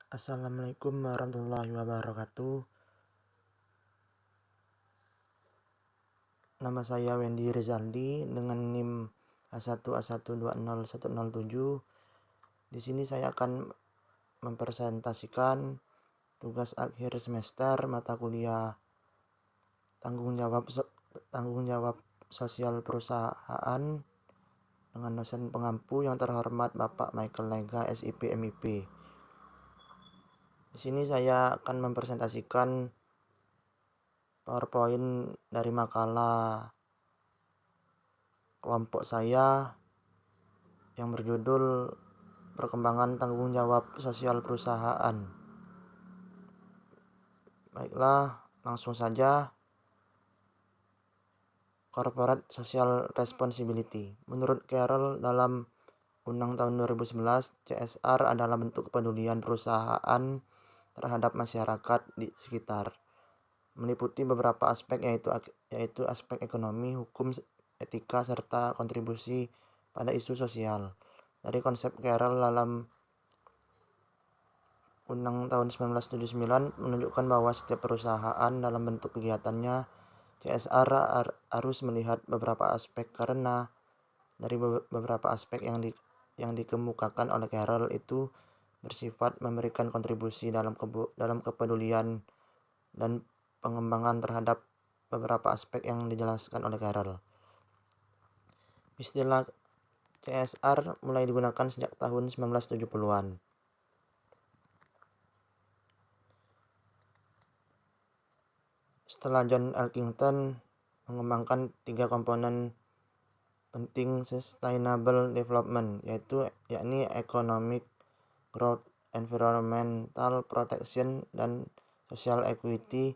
Assalamualaikum warahmatullahi wabarakatuh. Nama saya Wendy Rizaldi dengan NIM A1A1201007. Di sini saya akan mempresentasikan tugas akhir semester mata kuliah tanggung jawab sosial perusahaan dengan dosen pengampu yang terhormat Bapak Michael Lega, SIP MIP. Di sini saya akan mempresentasikan PowerPoint dari makalah kelompok saya yang berjudul Perkembangan Tanggung Jawab Sosial Perusahaan. Baiklah, langsung saja. Corporate Social Responsibility. Menurut Carroll, dalam Undang tahun 2011, CSR adalah bentuk kepedulian perusahaan terhadap masyarakat di sekitar, meliputi beberapa aspek yaitu aspek ekonomi, hukum, etika, serta kontribusi pada isu sosial. Dari konsep Carroll dalam Undang tahun 1979 menunjukkan bahwa setiap perusahaan dalam bentuk kegiatannya CSR harus melihat beberapa aspek, karena dari beberapa aspek yang dikemukakan oleh Carroll itu bersifat memberikan kontribusi dalam kepedulian dan pengembangan terhadap beberapa aspek yang dijelaskan oleh Carroll. Istilah CSR mulai digunakan sejak tahun 1970-an. Setelah John Elkington mengembangkan 3 komponen penting sustainable development, yakni economic growth, environmental protection, dan social equity,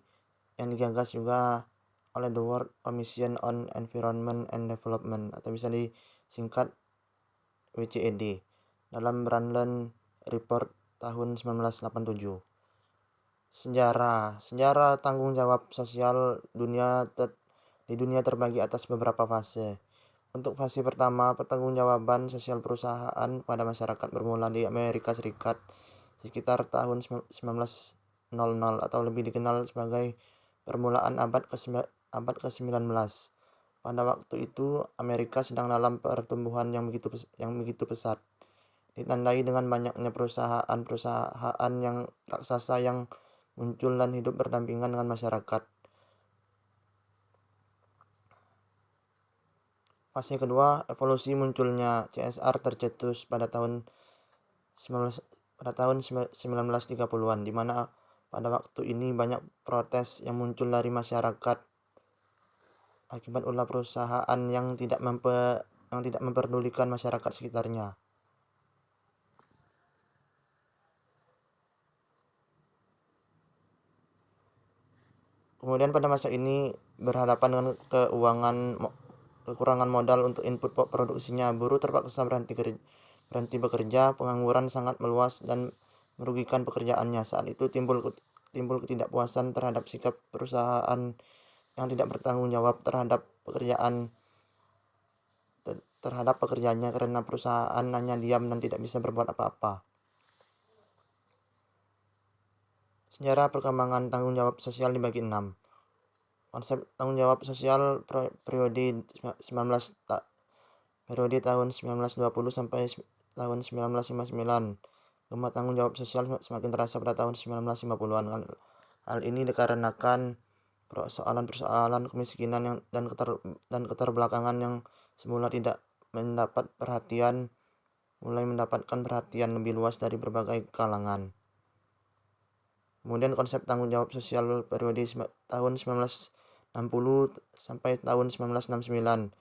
yang digagas juga oleh The World Commission on Environment and Development atau bisa disingkat WCED dalam Brundtland Report tahun 1987. Sejarah tanggung jawab sosial di dunia terbagi atas beberapa fase. Untuk fase pertama, pertanggungjawaban sosial perusahaan pada masyarakat bermula di Amerika Serikat sekitar tahun 1900 atau lebih dikenal sebagai permulaan abad ke-19. Pada waktu itu, Amerika sedang dalam pertumbuhan yang begitu pesat, ditandai dengan banyaknya perusahaan yang raksasa yang muncul dan hidup berdampingan dengan masyarakat. Fase kedua, evolusi munculnya CSR tercetus pada tahun 1930-an, di mana pada waktu ini banyak protes yang muncul dari masyarakat akibat ulah perusahaan yang tidak memperdulikan masyarakat sekitarnya. Kemudian pada masa ini berhadapan dengan kekurangan modal untuk input produksinya, buruh terpaksa berhenti bekerja, pengangguran sangat meluas dan merugikan pekerjaannya. Saat itu timbul ketidakpuasan terhadap sikap perusahaan yang tidak bertanggung jawab terhadap pekerjaannya, karena perusahaan hanya diam dan tidak bisa berbuat apa-apa. Sejarah perkembangan tanggung jawab sosial dibagi 6. Konsep tanggung jawab sosial periode tahun 1920 sampai tahun 1959. Gemah tanggung jawab sosial semakin terasa pada tahun 1950-an. Hal ini dikarenakan persoalan kemiskinan dan keterbelakangan yang semula tidak mendapat perhatian mulai mendapatkan perhatian lebih luas dari berbagai kalangan. Kemudian konsep tanggung jawab sosial periode tahun 1960 sampai tahun 1969.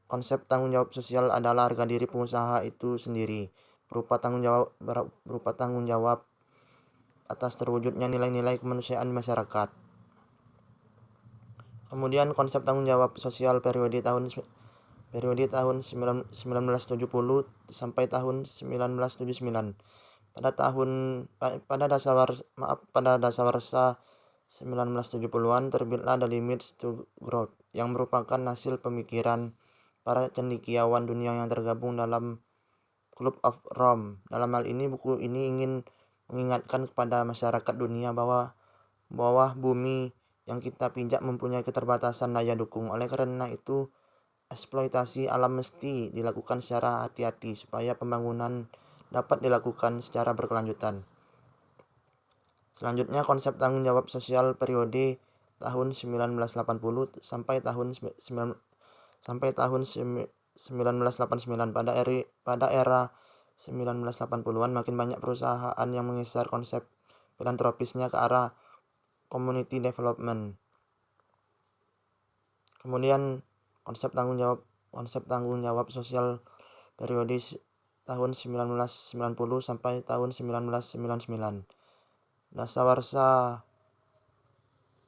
Konsep tanggung jawab sosial adalah harga diri pengusaha itu sendiri, berupa tanggung jawab atas terwujudnya nilai-nilai kemanusiaan di masyarakat. Kemudian konsep tanggung jawab sosial periode tahun 1970 sampai tahun 1979. Pada dasawarsa 1970-an terbitlah The Limits to Growth, yang merupakan hasil pemikiran para cendekiawan dunia yang tergabung dalam Club of Rome. Dalam hal ini, buku ini ingin mengingatkan kepada masyarakat dunia bahwa bumi yang kita pijak mempunyai keterbatasan daya dukung. Oleh karena itu, eksploitasi alam mesti dilakukan secara hati-hati supaya pembangunan dapat dilakukan secara berkelanjutan. Selanjutnya, konsep tanggung jawab sosial periode tahun 1980 sampai tahun 1989. Pada era 1980-an makin banyak perusahaan yang menggeser konsep filantropisnya ke arah community development. Kemudian konsep tanggung jawab sosial periode tahun 1990 sampai tahun 1999. Dasawarsa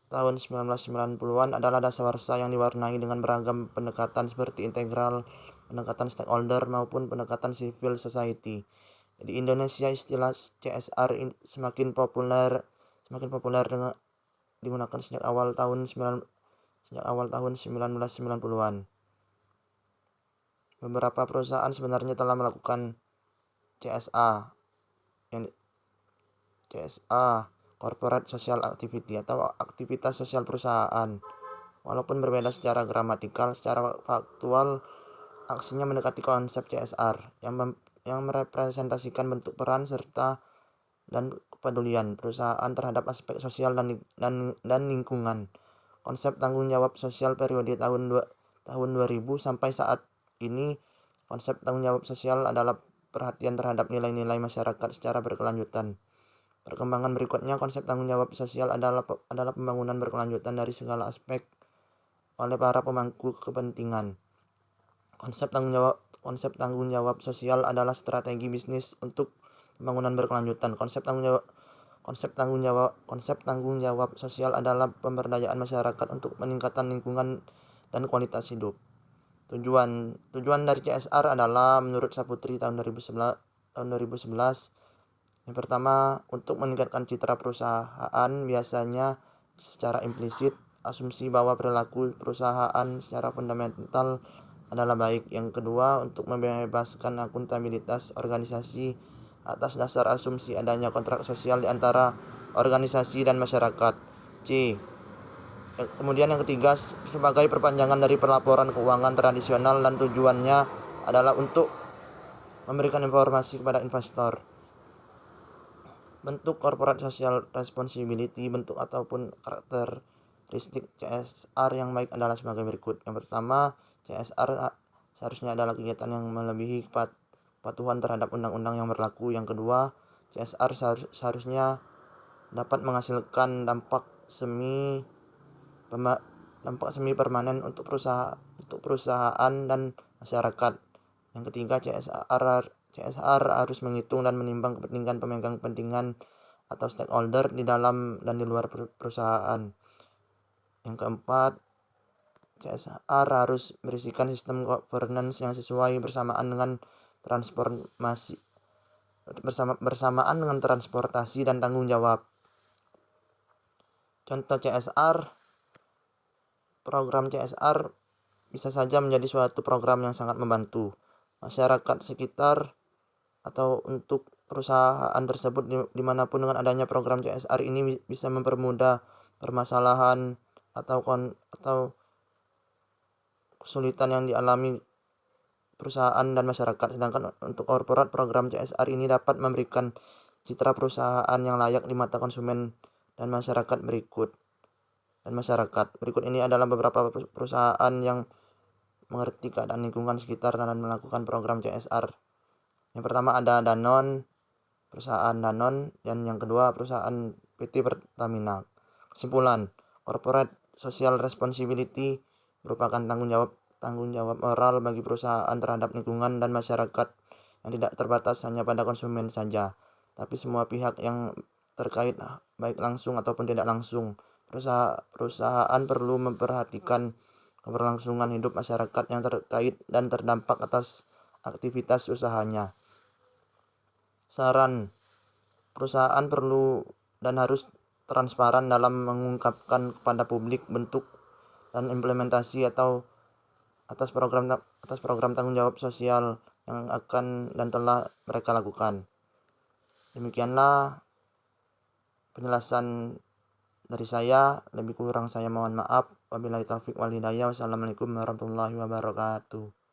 tahun 1990-an adalah dasawarsa yang diwarnai dengan beragam pendekatan seperti integral, pendekatan stakeholder maupun pendekatan civil society. Di Indonesia istilah CSR semakin populer dengan digunakan sejak awal tahun 1990-an. Beberapa perusahaan sebenarnya telah melakukan CSA, Corporate Social Activity atau aktivitas sosial perusahaan. Walaupun berbeda secara gramatikal, secara faktual aksinya mendekati konsep CSR yang merepresentasikan bentuk peran serta dan kepedulian perusahaan terhadap aspek sosial dan lingkungan. Konsep tanggung jawab sosial periode tahun 2000 sampai saat ini, konsep tanggung jawab sosial adalah perhatian terhadap nilai-nilai masyarakat secara berkelanjutan. Perkembangan berikutnya, konsep tanggung jawab sosial adalah pembangunan berkelanjutan dari segala aspek oleh para pemangku kepentingan. Konsep tanggung jawab sosial adalah strategi bisnis untuk pembangunan berkelanjutan. Konsep tanggung jawab sosial adalah pemberdayaan masyarakat untuk meningkatkan lingkungan dan kualitas hidup. Tujuan dari CSR adalah menurut Saputri tahun 2011. Yang pertama, untuk meningkatkan citra perusahaan. Biasanya secara implisit asumsi bahwa perilaku perusahaan secara fundamental adalah baik. Yang kedua, untuk membebaskan akuntabilitas organisasi atas dasar asumsi adanya kontrak sosial di antara organisasi dan masyarakat. Kemudian yang ketiga, sebagai perpanjangan dari pelaporan keuangan tradisional dan tujuannya adalah untuk memberikan informasi kepada investor. Bentuk corporate social responsibility, bentuk ataupun karakteristik CSR yang baik adalah sebagai berikut. Yang pertama, CSR seharusnya adalah kegiatan yang melebihi kepatuhan terhadap undang-undang yang berlaku. Yang kedua, CSR seharusnya dapat menghasilkan dampak semi permanen untuk perusahaan dan masyarakat. Yang ketiga, CSR harus menghitung dan menimbang kepentingan pemegang kepentingan atau stakeholder di dalam dan di luar perusahaan. Yang keempat, CSR harus berisikan sistem governance yang sesuai bersamaan dengan transportasi dan tanggung jawab. Contoh CSR, program CSR bisa saja menjadi suatu program yang sangat membantu masyarakat sekitar atau untuk perusahaan tersebut dimanapun. Dengan adanya program CSR ini bisa mempermudah permasalahan atau kesulitan yang dialami perusahaan dan masyarakat. Sedangkan untuk korporat, program CSR ini dapat memberikan citra perusahaan yang layak di mata konsumen dan masyarakat. Berikut ini adalah beberapa perusahaan yang mengerti keadaan lingkungan sekitar dan melakukan program CSR. Yang pertama ada perusahaan Danone, dan yang kedua perusahaan PT Pertamina. Kesimpulan, corporate social responsibility merupakan tanggung jawab moral bagi perusahaan terhadap lingkungan dan masyarakat yang tidak terbatas hanya pada konsumen saja, tapi semua pihak yang terkait, baik langsung ataupun tidak langsung. Perusahaan perlu memperhatikan keberlangsungan hidup masyarakat yang terkait dan terdampak atas aktivitas usahanya. Saran, perusahaan perlu dan harus transparan dalam mengungkapkan kepada publik bentuk dan implementasi atas program tanggung jawab sosial yang akan dan telah mereka lakukan. Demikianlah penjelasan dari saya, lebih kurang saya mohon maaf. Wabillahi taufik wal hidayah. Wassalamualaikum warahmatullahi wabarakatuh.